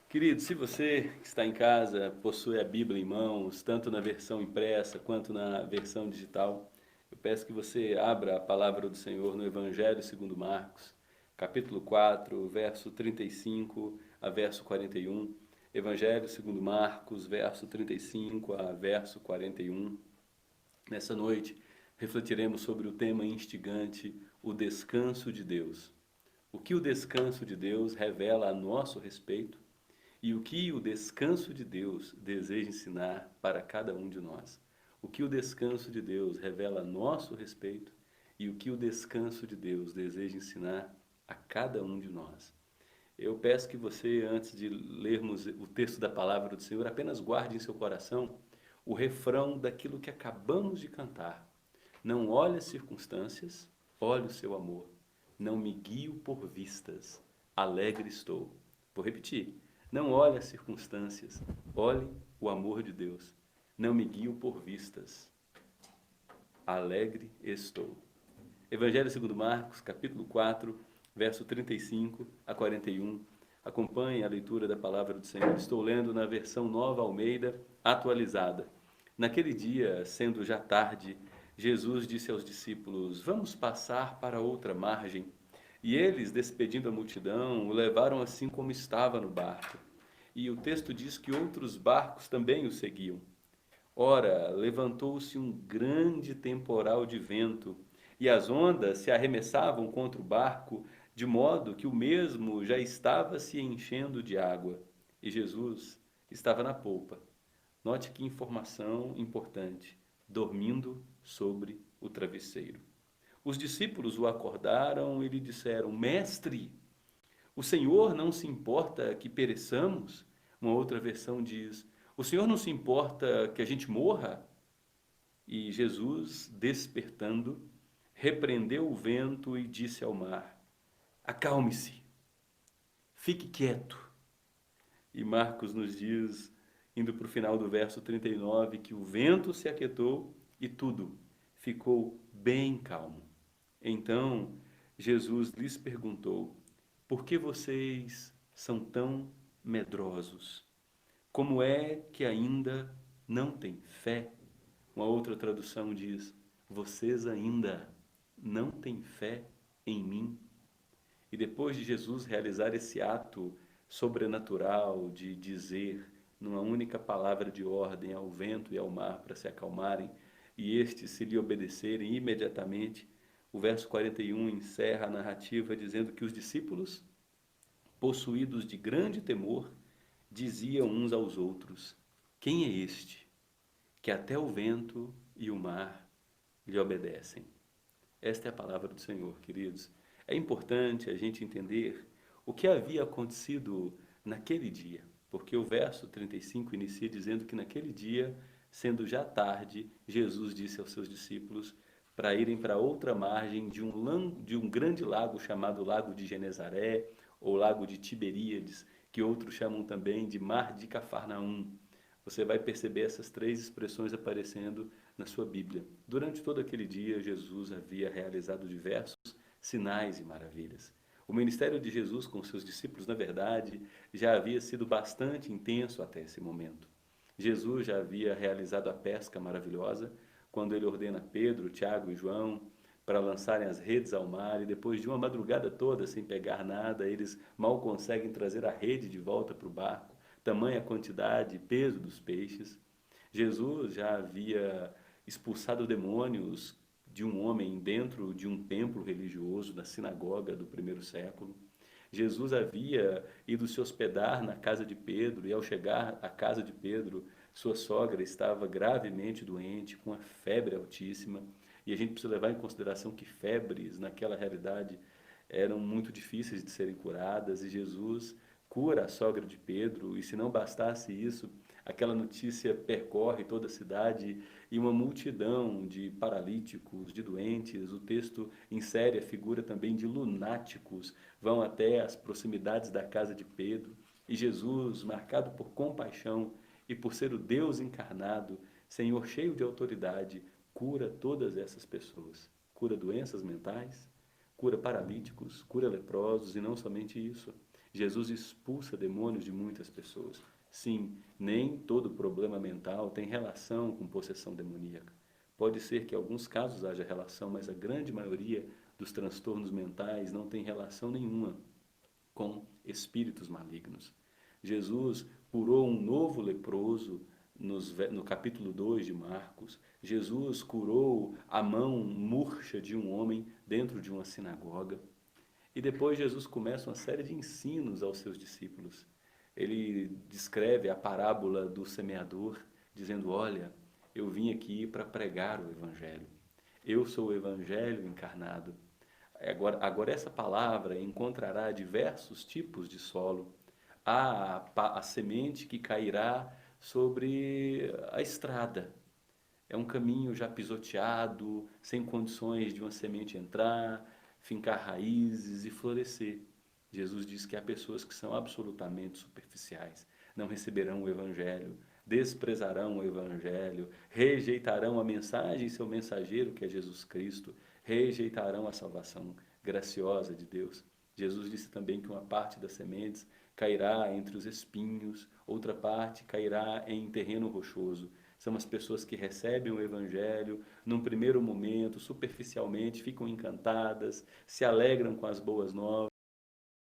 Querido, se você que está em casa possui a Bíblia em mãos, tanto na versão impressa quanto na versão digital, eu peço que você abra a palavra do Senhor no Evangelho segundo Marcos, capítulo 4, verso 35 a verso 41. Evangelho segundo Marcos, verso 35 a verso 41. Nessa noite, refletiremos sobre o tema instigante, o descanso de Deus. O que o descanso de Deus revela a nosso respeito e o que o descanso de Deus deseja ensinar para cada um de nós. O que o descanso de Deus revela a nosso respeito e o que o descanso de Deus deseja ensinar a cada um de nós. Eu peço que você, antes de lermos o texto da palavra do Senhor, apenas guarde em seu coração o refrão daquilo que acabamos de cantar. Não olhe as circunstâncias, olhe o seu amor. Não me guio por vistas, alegre estou. Vou repetir. Não olhe as circunstâncias, olhe o amor de Deus. Não me guio por vistas, alegre estou. Evangelho segundo Marcos, capítulo 4, verso 35 a 41. Acompanhe a leitura da palavra do Senhor. Estou lendo na versão Nova Almeida, atualizada. Naquele dia, sendo já tarde, Jesus disse aos discípulos: Vamos passar para outra margem. E eles, despedindo a multidão, o levaram assim como estava no barco. E o texto diz que outros barcos também o seguiam. Ora, levantou-se um grande temporal de vento, e as ondas se arremessavam contra o barco, de modo que o mesmo já estava se enchendo de água. E Jesus estava na polpa. Note que informação importante: dormindo sobre o travesseiro. Os discípulos o acordaram e lhe disseram: Mestre, o Senhor não se importa que pereçamos? Uma outra versão diz: O Senhor não se importa que a gente morra? E Jesus, despertando, repreendeu o vento e disse ao mar: Acalme-se, fique quieto. E Marcos nos diz, indo para o final do verso 39, que o vento se aquietou e tudo ficou bem calmo. Então Jesus lhes perguntou: Por que vocês são tão medrosos? Como é que ainda não têm fé? Uma outra tradução diz: Vocês ainda não têm fé em mim? E depois de Jesus realizar esse ato sobrenatural de dizer numa única palavra de ordem ao vento e ao mar para se acalmarem, e estes se lhe obedecerem imediatamente, o verso 41 encerra a narrativa dizendo que os discípulos, possuídos de grande temor, diziam uns aos outros: Quem é este que até o vento e o mar lhe obedecem? Esta é a palavra do Senhor, queridos. É importante a gente entender o que havia acontecido naquele dia, porque o verso 35 inicia dizendo que naquele dia, sendo já tarde, Jesus disse aos seus discípulos para irem para outra margem de um grande lago chamado Lago de Genezaré, ou Lago de Tiberíades, que outros chamam também de Mar de Cafarnaum. Você vai perceber essas três expressões aparecendo na sua Bíblia. Durante todo aquele dia, Jesus havia realizado diversos sinais e maravilhas. O ministério de Jesus com seus discípulos, na verdade, já havia sido bastante intenso até esse momento. Jesus já havia realizado a pesca maravilhosa, quando ele ordena Pedro, Tiago e João para lançarem as redes ao mar, e depois de uma madrugada toda sem pegar nada, eles mal conseguem trazer a rede de volta para o barco, tamanha quantidade e peso dos peixes. Jesus já havia expulsado demônios de um homem dentro de um templo religioso, na sinagoga do primeiro século. Jesus havia ido se hospedar na casa de Pedro, e ao chegar à casa de Pedro, sua sogra estava gravemente doente, com uma febre altíssima. E a gente precisa levar em consideração que febres, naquela realidade, eram muito difíceis de serem curadas, e Jesus cura a sogra de Pedro, e se não bastasse isso, aquela notícia percorre toda a cidade e uma multidão de paralíticos, de doentes. O texto insere a figura também de lunáticos, vão até as proximidades da casa de Pedro. E Jesus, marcado por compaixão e por ser o Deus encarnado, Senhor cheio de autoridade, cura todas essas pessoas. Cura doenças mentais, cura paralíticos, cura leprosos, e não somente isso. Jesus expulsa demônios de muitas pessoas. Sim, nem todo problema mental tem relação com possessão demoníaca. Pode ser que em alguns casos haja relação, mas a grande maioria dos transtornos mentais não tem relação nenhuma com espíritos malignos. Jesus curou um novo leproso no capítulo 2 de Marcos. Jesus curou a mão murcha de um homem dentro de uma sinagoga. E depois Jesus começa uma série de ensinos aos seus discípulos. Ele descreve a parábola do semeador, dizendo: olha, eu vim aqui para pregar o Evangelho. Eu sou o Evangelho encarnado. Agora essa palavra encontrará diversos tipos de solo. Há a semente que cairá sobre a estrada. É um caminho já pisoteado, sem condições de uma semente entrar, fincar raízes e florescer. Jesus diz que há pessoas que são absolutamente superficiais, não receberão o Evangelho, desprezarão o Evangelho, rejeitarão a mensagem e seu mensageiro, que é Jesus Cristo, rejeitarão a salvação graciosa de Deus. Jesus disse também que uma parte das sementes cairá entre os espinhos, outra parte cairá em terreno rochoso. São as pessoas que recebem o Evangelho num primeiro momento, superficialmente, ficam encantadas, se alegram com as boas novas,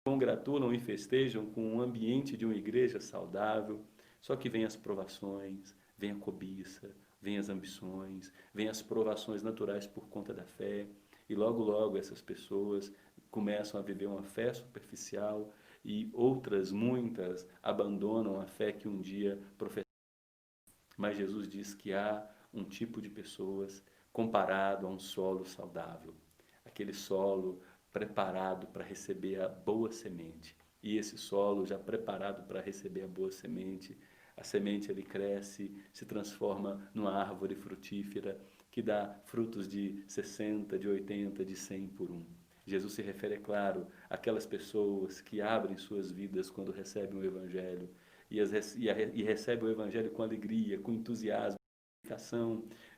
congratulam e festejam com o ambiente de uma igreja saudável. Só que vem as provações, vem a cobiça, vem as ambições, vem as provações naturais por conta da fé. E logo, logo essas pessoas começam a viver uma fé superficial e outras, muitas, abandonam a fé que um dia professaram. Mas Jesus diz que há um tipo de pessoas comparado a um solo saudável, aquele solo preparado para receber a boa semente. E esse solo já preparado para receber a boa semente, a semente ele cresce, se transforma numa árvore frutífera que dá frutos de 60, de 80, de 100 por um. Jesus se refere, é claro, àquelas pessoas que abrem suas vidas quando recebem o Evangelho e recebem o Evangelho com alegria, com entusiasmo,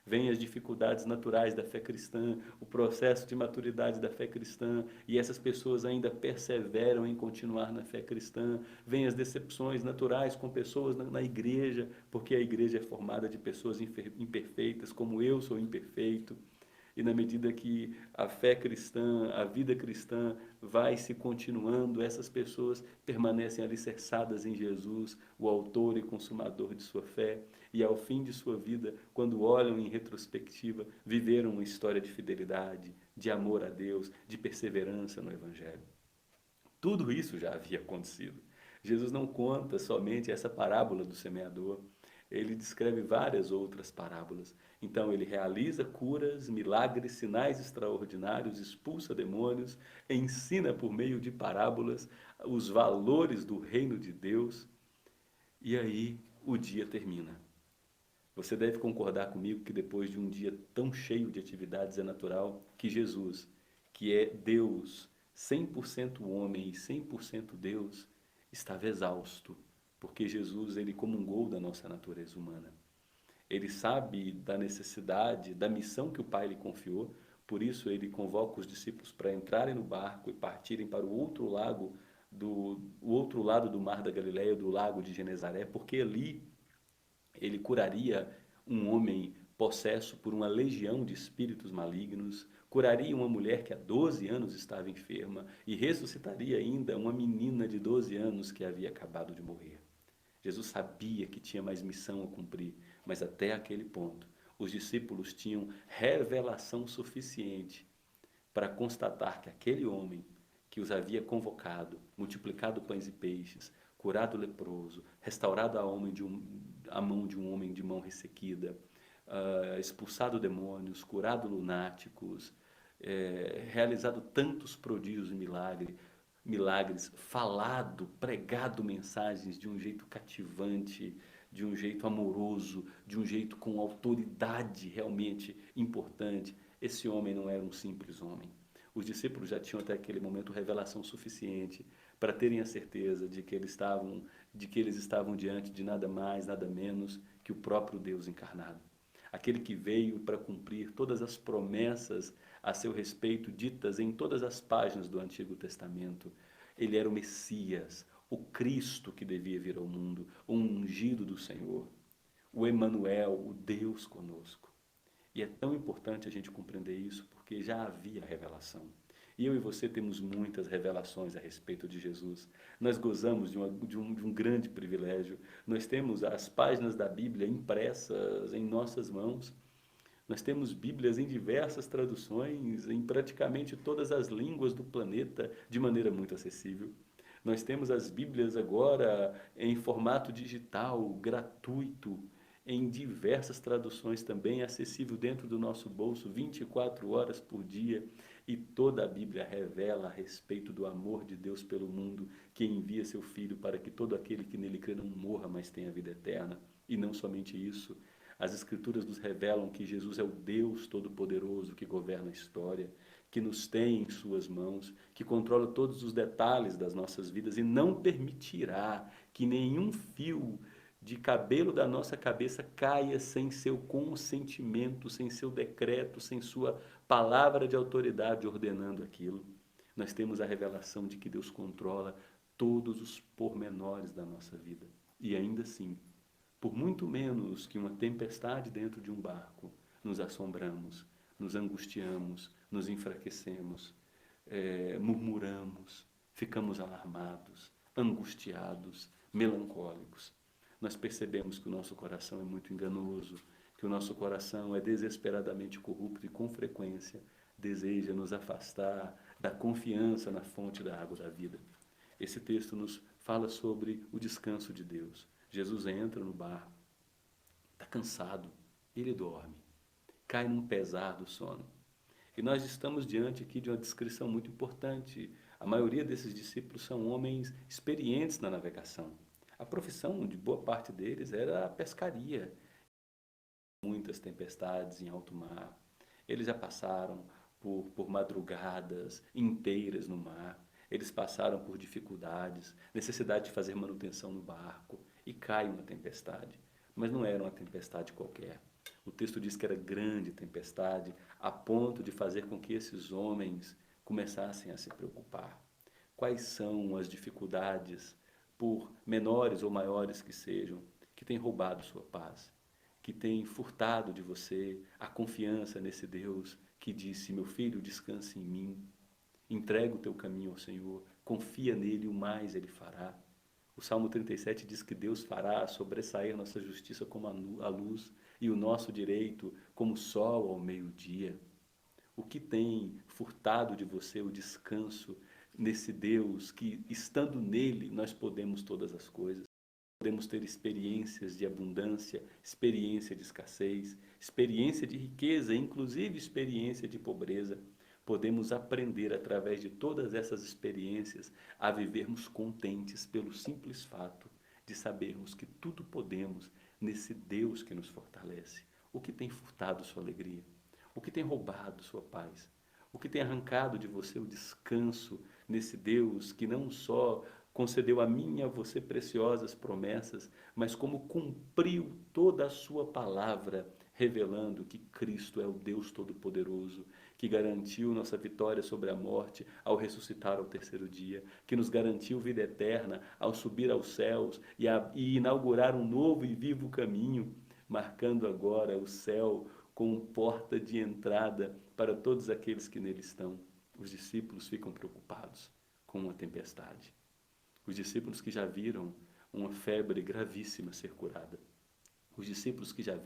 vêm as dificuldades naturais da fé cristã, o processo de maturidade da fé cristã, e essas pessoas ainda perseveram em continuar na fé cristã, vêm as decepções naturais com pessoas na igreja, porque a igreja é formada de pessoas imperfeitas, como eu sou imperfeito. E na medida que a fé cristã, a vida cristã vai se continuando, essas pessoas permanecem alicerçadas em Jesus, o autor e consumador de sua fé, e ao fim de sua vida, quando olham em retrospectiva, viveram uma história de fidelidade, de amor a Deus, de perseverança no Evangelho. Tudo isso já havia acontecido. Jesus não conta somente essa parábola do semeador, ele descreve várias outras parábolas. Então, ele realiza curas, milagres, sinais extraordinários, expulsa demônios, ensina por meio de parábolas os valores do reino de Deus. E aí, o dia termina. Você deve concordar comigo que depois de um dia tão cheio de atividades, é natural que Jesus, que é Deus, 100% homem e 100% Deus, estava exausto, porque Jesus ele comungou da nossa natureza humana. Ele sabe da necessidade, da missão que o Pai lhe confiou, por isso ele convoca os discípulos para entrarem no barco e partirem para o outro lado do mar da Galileia, do lago de Genezaré, porque ali ele curaria um homem possesso por uma legião de espíritos malignos, curaria uma mulher que há 12 anos estava enferma e ressuscitaria ainda uma menina de 12 anos que havia acabado de morrer. Jesus sabia que tinha mais missão a cumprir, mas até aquele ponto, os discípulos tinham revelação suficiente para constatar que aquele homem que os havia convocado, multiplicado pães e peixes, curado o leproso, restaurado a mão de um homem de mão ressequida, expulsado demônios, curado lunáticos, realizado tantos prodígios e milagres, falado, pregado mensagens de um jeito cativante, de um jeito amoroso, de um jeito com autoridade realmente importante. Esse homem não era um simples homem. Os discípulos já tinham até aquele momento revelação suficiente para terem a certeza de que eles estavam diante de nada mais, nada menos que o próprio Deus encarnado. Aquele que veio para cumprir todas as promessas a seu respeito ditas em todas as páginas do Antigo Testamento. Ele era o Messias, o Cristo que devia vir ao mundo, o ungido do Senhor, o Emanuel, o Deus conosco. E é tão importante a gente compreender isso porque já havia revelação. E eu e você temos muitas revelações a respeito de Jesus. Nós gozamos de um grande privilégio. Nós temos as páginas da Bíblia impressas em nossas mãos. Nós temos Bíblias em diversas traduções, em praticamente todas as línguas do planeta, de maneira muito acessível. Nós temos as Bíblias agora em formato digital, gratuito, em diversas traduções também, acessível dentro do nosso bolso, 24 horas por dia. E toda a Bíblia revela a respeito do amor de Deus pelo mundo, que envia seu Filho para que todo aquele que nele crê não morra, mas tenha vida eterna. E não somente isso, as Escrituras nos revelam que Jesus é o Deus Todo-Poderoso que governa a história, que nos tem em suas mãos, que controla todos os detalhes das nossas vidas e não permitirá que nenhum fio de cabelo da nossa cabeça caia sem seu consentimento, sem seu decreto, sem sua palavra de autoridade ordenando aquilo. Nós temos a revelação de que Deus controla todos os pormenores da nossa vida. E ainda assim, por muito menos que uma tempestade dentro de um barco, nos assombramos, nos angustiamos, nos enfraquecemos, murmuramos, ficamos alarmados, angustiados, melancólicos. Nós percebemos que o nosso coração é muito enganoso, que o nosso coração é desesperadamente corrupto e, com frequência, deseja nos afastar da confiança na fonte da água da vida. Esse texto nos fala sobre o descanso de Deus. Jesus entra no barco, está cansado, ele dorme, cai num pesado sono. E nós estamos diante aqui de uma descrição muito importante. A maioria desses discípulos são homens experientes na navegação. A profissão de boa parte deles era a pescaria. Muitas tempestades em alto mar. Eles já passaram por madrugadas inteiras no mar. Eles passaram por dificuldades, necessidade de fazer manutenção no barco. E cai uma tempestade. Mas não era uma tempestade qualquer. O texto diz que era grande tempestade, a ponto de fazer com que esses homens começassem a se preocupar. Quais são as dificuldades, por menores ou maiores que sejam, que têm roubado sua paz, que têm furtado de você a confiança nesse Deus que disse: meu filho, descanse em mim, entrega o teu caminho ao Senhor, confia nele, o mais ele fará. O Salmo 37 diz que Deus fará sobressair nossa justiça como a luz e o nosso direito como o sol ao meio-dia. O que tem furtado de você o descanso nesse Deus que, estando nele, nós podemos todas as coisas? Podemos ter experiências de abundância, experiência de escassez, experiência de riqueza, inclusive experiência de pobreza. Podemos aprender através de todas essas experiências a vivermos contentes pelo simples fato de sabermos que tudo podemos nesse Deus que nos fortalece. O que tem furtado sua alegria? O que tem roubado sua paz? O que tem arrancado de você o descanso nesse Deus que não só concedeu a mim e a você preciosas promessas, mas como cumpriu toda a sua palavra, revelando que Cristo é o Deus Todo-Poderoso, que garantiu nossa vitória sobre a morte ao ressuscitar ao terceiro dia, que nos garantiu vida eterna ao subir aos céus e inaugurar um novo e vivo caminho, marcando agora o céu como porta de entrada para todos aqueles que nele estão. Os discípulos ficam preocupados com uma tempestade. Os discípulos que já viram uma febre gravíssima ser curada. Os discípulos que já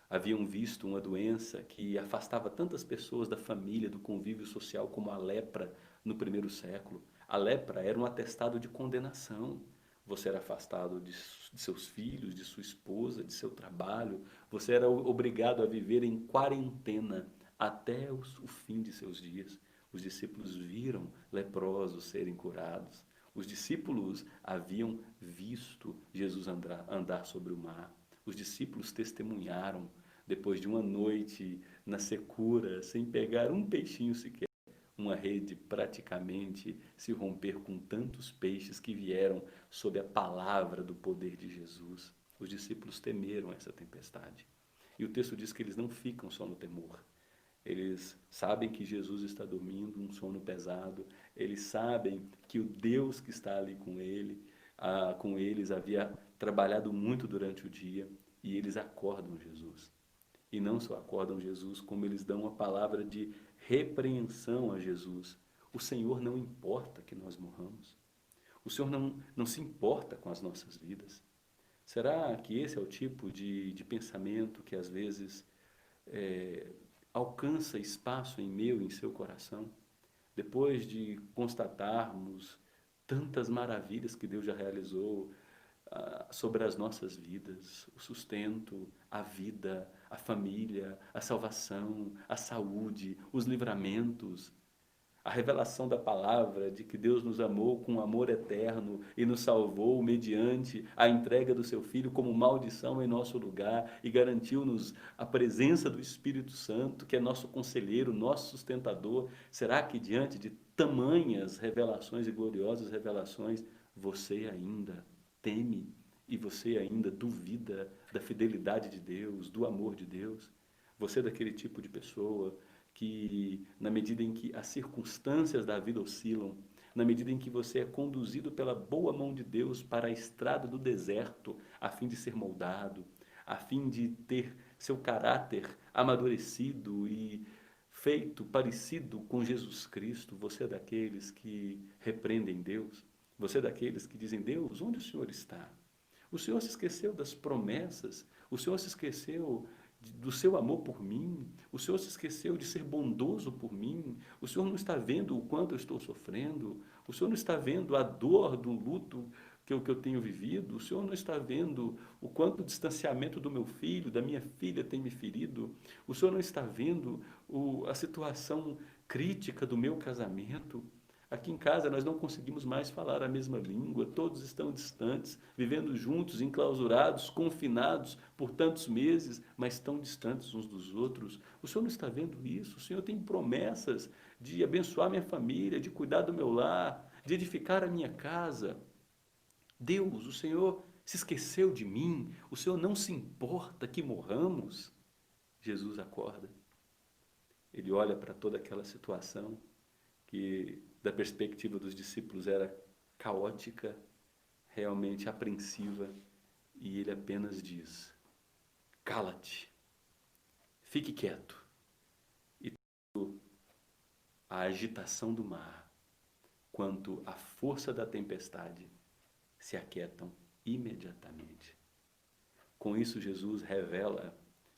haviam visto uma doença que afastava tantas pessoas da família, do convívio social, como a lepra no primeiro século. A lepra era um atestado de condenação. Você era afastado de seus filhos, de sua esposa, de seu trabalho. Você era obrigado a viver em quarentena até o fim de seus dias. Os discípulos viram leprosos serem curados. Os discípulos haviam visto Jesus andar sobre o mar. Os discípulos testemunharam, depois de uma noite na secura, sem pegar um peixinho sequer, uma rede praticamente se romper com tantos peixes que vieram sob a palavra do poder de Jesus. Os discípulos temeram essa tempestade. E o texto diz que eles não ficam só no temor. Eles sabem que Jesus está dormindo, um sono pesado. Eles sabem que o Deus que está ali com eles havia trabalhado muito durante o dia e eles acordam Jesus. E não só acordam Jesus, como eles dão uma palavra de repreensão a Jesus. O Senhor não importa que nós morramos. O Senhor não se importa com as nossas vidas. Será que esse é o tipo de pensamento que às vezes é, alcança espaço em meu, em seu coração? Depois de constatarmos tantas maravilhas que Deus já realizou sobre as nossas vidas, o sustento, a vida, a família, a salvação, a saúde, os livramentos, a revelação da palavra de que Deus nos amou com amor eterno e nos salvou mediante a entrega do seu Filho como maldição em nosso lugar e garantiu-nos a presença do Espírito Santo, que é nosso conselheiro, nosso sustentador. Será que diante de tamanhas revelações e gloriosas revelações, você ainda teme e você ainda duvida da fidelidade de Deus, do amor de Deus? Você é daquele tipo de pessoa que, na medida em que as circunstâncias da vida oscilam, na medida em que você é conduzido pela boa mão de Deus para a estrada do deserto, a fim de ser moldado, a fim de ter seu caráter amadurecido e feito parecido com Jesus Cristo, você é daqueles que repreendem Deus, você é daqueles que dizem: Deus, onde o Senhor está? O Senhor se esqueceu das promessas, o Senhor se esqueceu do seu amor por mim, o Senhor se esqueceu de ser bondoso por mim, o Senhor não está vendo o quanto eu estou sofrendo, o Senhor não está vendo a dor do luto que eu tenho vivido, o Senhor não está vendo o quanto o distanciamento do meu filho, da minha filha tem me ferido, o Senhor não está vendo a situação crítica do meu casamento. Aqui em casa nós não conseguimos mais falar a mesma língua, todos estão distantes, vivendo juntos, enclausurados, confinados por tantos meses, mas tão distantes uns dos outros. O Senhor não está vendo isso? O Senhor tem promessas de abençoar minha família, de cuidar do meu lar, de edificar a minha casa. Deus, o Senhor se esqueceu de mim, o Senhor não se importa que morramos. Jesus acorda, ele olha para toda aquela situação que, da perspectiva dos discípulos, era caótica, realmente apreensiva, e ele apenas diz: cala-te, fique quieto. E tanto a agitação do mar quanto a força da tempestade se aquietam imediatamente. Com isso, Jesus revela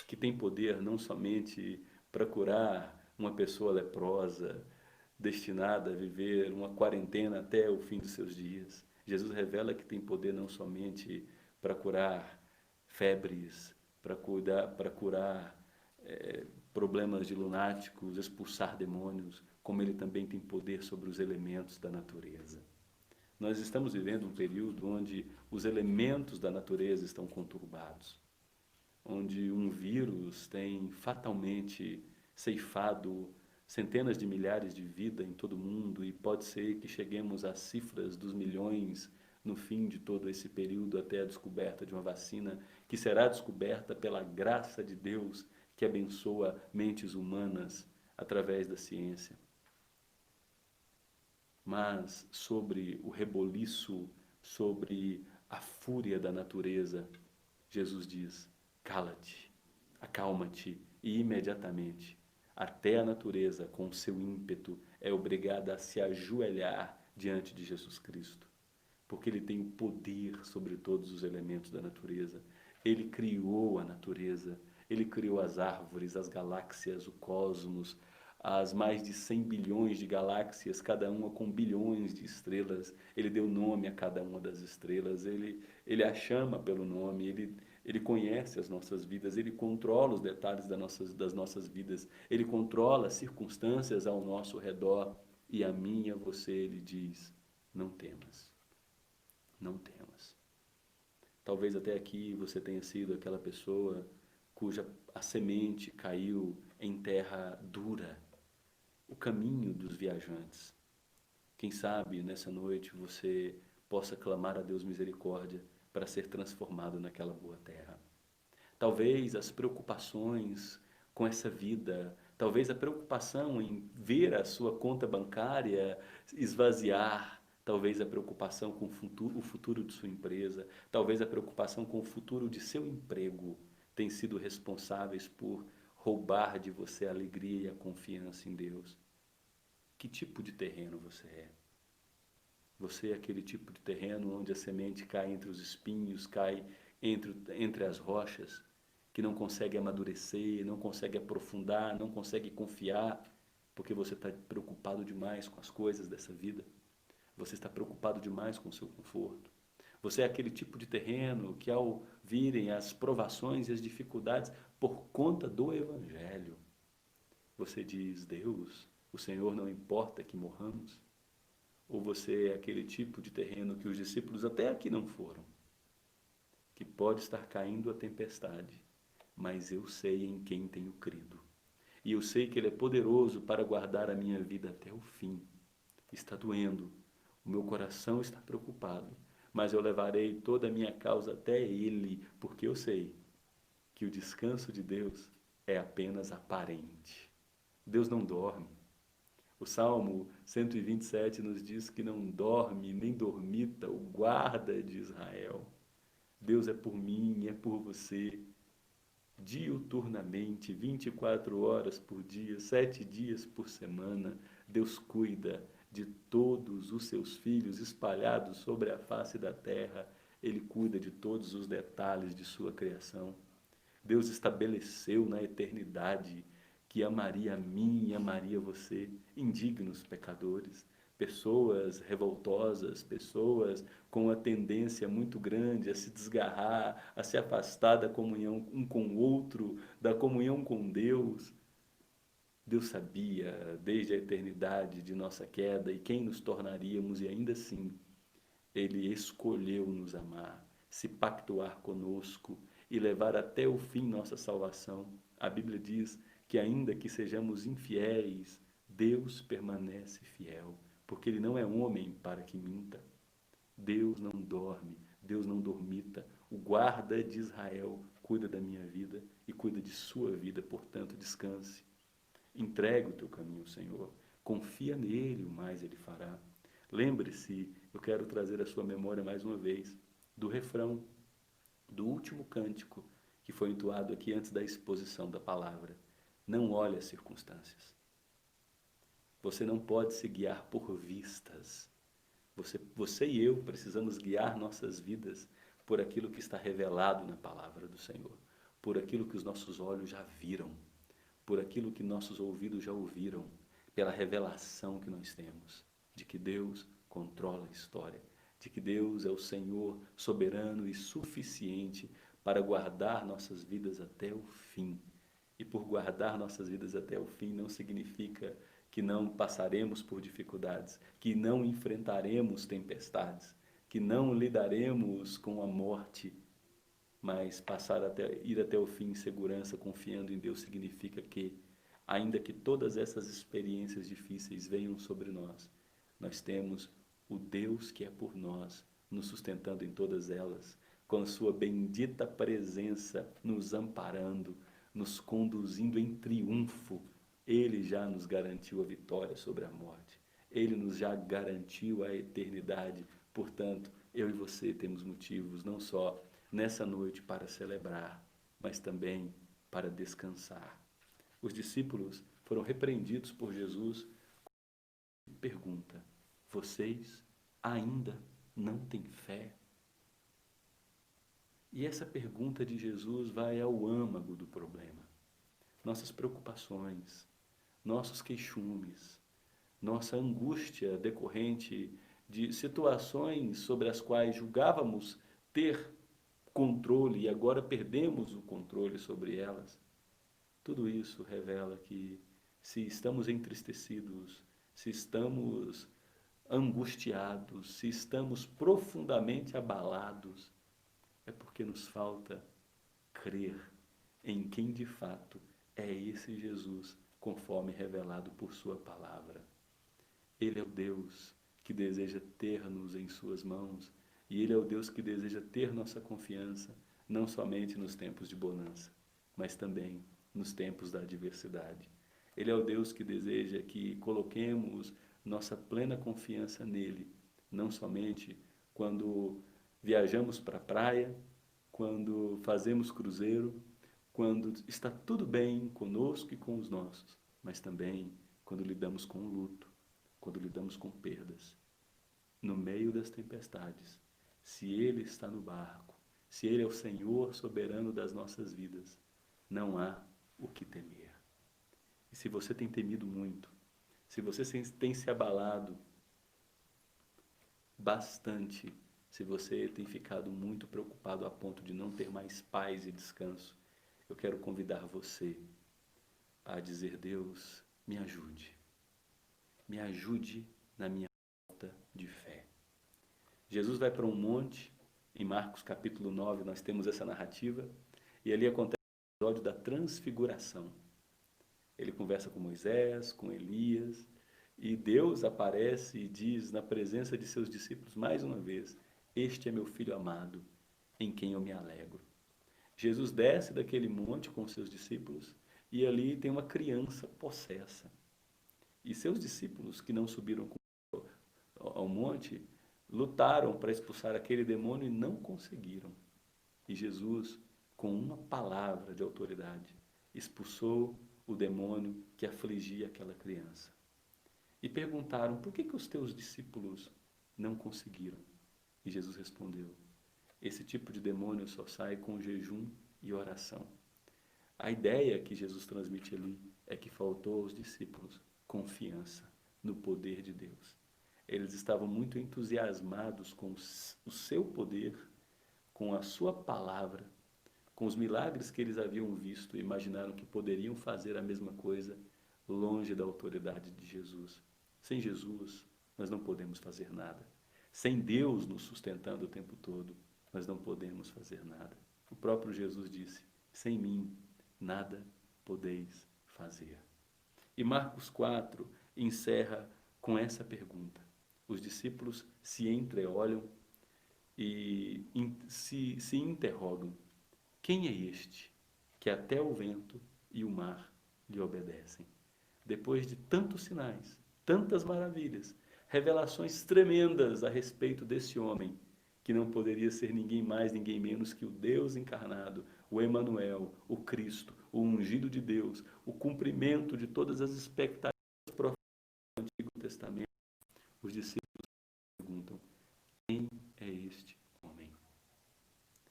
que tem poder não somente para curar uma pessoa leprosa, destinada a viver uma quarentena até o fim dos seus dias. Jesus revela que tem poder não somente para curar febres, para curar problemas de lunáticos, expulsar demônios, como ele também tem poder sobre os elementos da natureza. Nós estamos vivendo um período onde os elementos da natureza estão conturbados, onde um vírus tem fatalmente ceifado centenas de milhares de vidas em todo o mundo, e pode ser que cheguemos às cifras dos milhões no fim de todo esse período, até a descoberta de uma vacina que será descoberta pela graça de Deus, que abençoa mentes humanas através da ciência. Mas sobre o reboliço, sobre a fúria da natureza, Jesus diz: cala-te, acalma-te, e imediatamente até a natureza, com seu ímpeto, é obrigada a se ajoelhar diante de Jesus Cristo, porque ele tem o poder sobre todos os elementos da natureza. Ele criou a natureza, ele criou as árvores, as galáxias, o cosmos, as mais de 100 bilhões de galáxias, cada uma com bilhões de estrelas. Ele deu nome a cada uma das estrelas, ele a chama pelo nome, ele conhece as nossas vidas, ele controla os detalhes das nossas vidas, ele controla as circunstâncias ao nosso redor, e a mim e a você ele diz: não temas, não temas. Talvez até aqui você tenha sido aquela pessoa cuja a semente caiu em terra dura, o caminho dos viajantes. Quem sabe nessa noite você possa clamar a Deus misericórdia para ser transformado naquela boa terra. Talvez as preocupações com essa vida talvez a preocupação em ver a sua conta bancária esvaziar, talvez a preocupação com o futuro de sua empresa, talvez a preocupação com o futuro de seu emprego, têm sido responsáveis por roubar de você a alegria e a confiança em Deus. Que tipo de terreno você é? Você é aquele tipo de terreno onde a semente cai entre os espinhos, cai entre as rochas, que não consegue amadurecer, não consegue aprofundar, não consegue confiar, porque você está preocupado demais com as coisas dessa vida. Você está preocupado demais com o seu conforto. Você é aquele tipo de terreno que, ao virem as provações e as dificuldades por conta do Evangelho, você diz: Deus, o Senhor não importa que morramos? Ou você é aquele tipo de terreno que os discípulos até aqui não foram, que pode estar caindo a tempestade, mas eu sei em quem tenho crido. E eu sei que Ele é poderoso para guardar a minha vida até o fim. Está doendo, o meu coração está preocupado, mas eu levarei toda a minha causa até Ele, porque eu sei que o descanso de Deus é apenas aparente. Deus não dorme. O Salmo 127 nos diz que não dorme nem dormita o guarda de Israel. Deus é por mim, é por você, diuturnamente, 24 horas por dia, 7 dias por semana. Deus cuida de todos os seus filhos espalhados sobre a face da terra. Ele cuida de todos os detalhes de sua criação. Deus estabeleceu na eternidade que amaria a mim e amaria você, indignos pecadores, pessoas revoltosas, pessoas com uma tendência muito grande a se desgarrar, a se afastar da comunhão um com o outro, da comunhão com Deus. Deus sabia desde a eternidade de nossa queda e quem nos tornaríamos, e ainda assim Ele escolheu nos amar, se pactuar conosco e levar até o fim nossa salvação. A Bíblia diz que ainda que sejamos infiéis, Deus permanece fiel, porque Ele não é homem para que minta. Deus não dorme, Deus não dormita. O guarda de Israel cuida da minha vida e cuida de sua vida, portanto, descanse. Entregue o teu caminho ao Senhor, confia nele, o mais Ele fará. Lembre-se, eu quero trazer à sua memória mais uma vez, do refrão, do último cântico que foi entoado aqui antes da exposição da palavra. Não olhe as circunstâncias. Você não pode se guiar por vistas. Você e eu precisamos guiar nossas vidas por aquilo que está revelado na palavra do Senhor, por aquilo que os nossos olhos já viram, por aquilo que nossos ouvidos já ouviram, pela revelação que nós temos de que Deus controla a história, de que Deus é o Senhor soberano e suficiente para guardar nossas vidas até o fim. E por guardar nossas vidas até o fim não significa que não passaremos por dificuldades, que não enfrentaremos tempestades, que não lidaremos com a morte, mas ir até o fim em segurança, confiando em Deus, significa que, ainda que todas essas experiências difíceis venham sobre nós, nós temos o Deus que é por nós, nos sustentando em todas elas, com a sua bendita presença nos amparando, nos conduzindo em triunfo. Ele já nos garantiu a vitória sobre a morte. Ele nos já garantiu a eternidade. Portanto, eu e você temos motivos não só nessa noite para celebrar, mas também para descansar. Os discípulos foram repreendidos por Jesus. Pergunta: vocês ainda não têm fé? E essa pergunta de Jesus vai ao âmago do problema. Nossas preocupações, nossos queixumes, nossa angústia decorrente de situações sobre as quais julgávamos ter controle e agora perdemos o controle sobre elas. Tudo isso revela que, se estamos entristecidos, se estamos angustiados, se estamos profundamente abalados, é porque nos falta crer em quem de fato é esse Jesus, conforme revelado por sua palavra. Ele é o Deus que deseja ter-nos em suas mãos, e Ele é o Deus que deseja ter nossa confiança, não somente nos tempos de bonança, mas também nos tempos da adversidade. Ele é o Deus que deseja que coloquemos nossa plena confiança nele, não somente quando viajamos para a praia, quando fazemos cruzeiro, quando está tudo bem conosco e com os nossos, mas também quando lidamos com o luto, quando lidamos com perdas. No meio das tempestades, se Ele está no barco, se Ele é o Senhor soberano das nossas vidas, não há o que temer. E se você tem temido muito, se você tem se abalado bastante, se você tem ficado muito preocupado a ponto de não ter mais paz e descanso, eu quero convidar você a dizer: Deus, me ajude na minha falta de fé. Jesus vai para um monte, em Marcos capítulo 9 nós temos essa narrativa, e ali acontece o episódio da transfiguração. Ele conversa com Moisés, com Elias, e Deus aparece e diz na presença de seus discípulos mais uma vez: este é meu filho amado, em quem eu me alegro. Jesus desce daquele monte com seus discípulos e ali tem uma criança possessa. E seus discípulos que não subiram ao monte lutaram para expulsar aquele demônio e não conseguiram. E Jesus, com uma palavra de autoridade, expulsou o demônio que afligia aquela criança. E perguntaram: por que os teus discípulos não conseguiram? E Jesus respondeu: esse tipo de demônio só sai com jejum e oração. A ideia que Jesus transmite ali é que faltou aos discípulos confiança no poder de Deus. Eles estavam muito entusiasmados com o seu poder, com a sua palavra, com os milagres que eles haviam visto e imaginaram que poderiam fazer a mesma coisa longe da autoridade de Jesus. Sem Jesus, nós não podemos fazer nada. Sem Deus nos sustentando o tempo todo, nós não podemos fazer nada. O próprio Jesus disse: sem mim, nada podeis fazer. E Marcos 4 encerra com essa pergunta. Os discípulos se entreolham e se interrogam: quem é este que até o vento e o mar lhe obedecem? Depois de tantos sinais, tantas maravilhas, revelações tremendas a respeito desse homem, que não poderia ser ninguém mais, ninguém menos que o Deus encarnado, o Emanuel, o Cristo, o ungido de Deus, o cumprimento de todas as expectativas proféticas do Antigo Testamento, os discípulos perguntam: quem é este homem?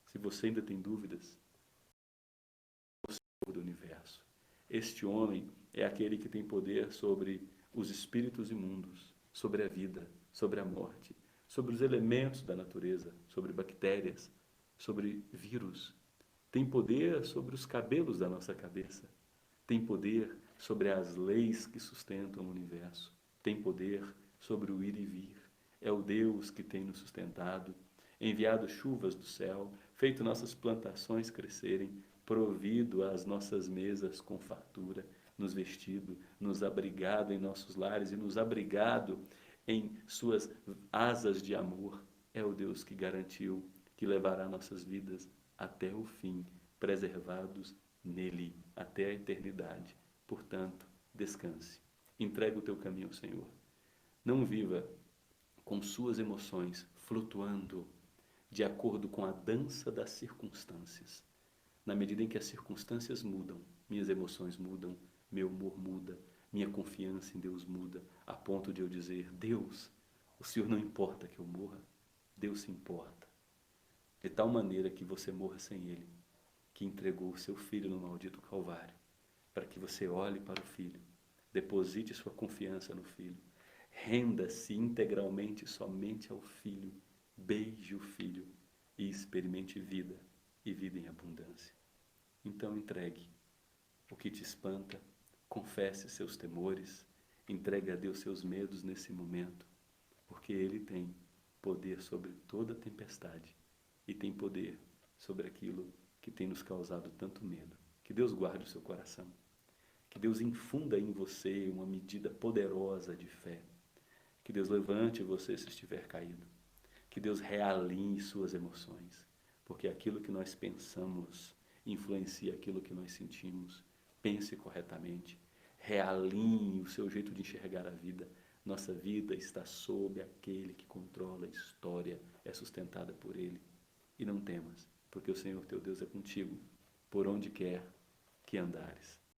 Se você ainda tem dúvidas, o Senhor do universo. Este homem é aquele que tem poder sobre os espíritos imundos, sobre a vida, sobre a morte, sobre os elementos da natureza, sobre bactérias, sobre vírus. Tem poder sobre os cabelos da nossa cabeça. Tem poder sobre as leis que sustentam o universo. Tem poder sobre o ir e vir. É o Deus que tem nos sustentado, enviado chuvas do céu, feito nossas plantações crescerem, provido as nossas mesas com fartura, nos vestido, nos abrigado em nossos lares e nos abrigado em suas asas de amor. É o Deus que garantiu que levará nossas vidas até o fim, preservados nele até a eternidade. Portanto, descanse. Entrega o teu caminho ao Senhor. Não viva com suas emoções flutuando de acordo com a dança das circunstâncias. Na medida em que as circunstâncias mudam, minhas emoções mudam, meu humor muda, minha confiança em Deus muda, a ponto de eu dizer: Deus, o Senhor não importa que eu morra, Deus se importa. De tal maneira que você morra sem Ele, que entregou o seu Filho no maldito Calvário, para que você olhe para o Filho, deposite sua confiança no Filho, renda-se integralmente somente ao Filho, beije o Filho e experimente vida, e vida em abundância. Então entregue o que te espanta, confesse seus temores, entregue a Deus seus medos nesse momento, porque Ele tem poder sobre toda tempestade e tem poder sobre aquilo que tem nos causado tanto medo. Que Deus guarde o seu coração, que Deus infunda em você uma medida poderosa de fé, que Deus levante você se estiver caído, que Deus realinhe suas emoções, porque aquilo que nós pensamos influencia aquilo que nós sentimos. Pense corretamente, realinhe o seu jeito de enxergar a vida. Nossa vida está sob aquele que controla a história, é sustentada por Ele. E não temas, porque o Senhor teu Deus é contigo, por onde quer que andares.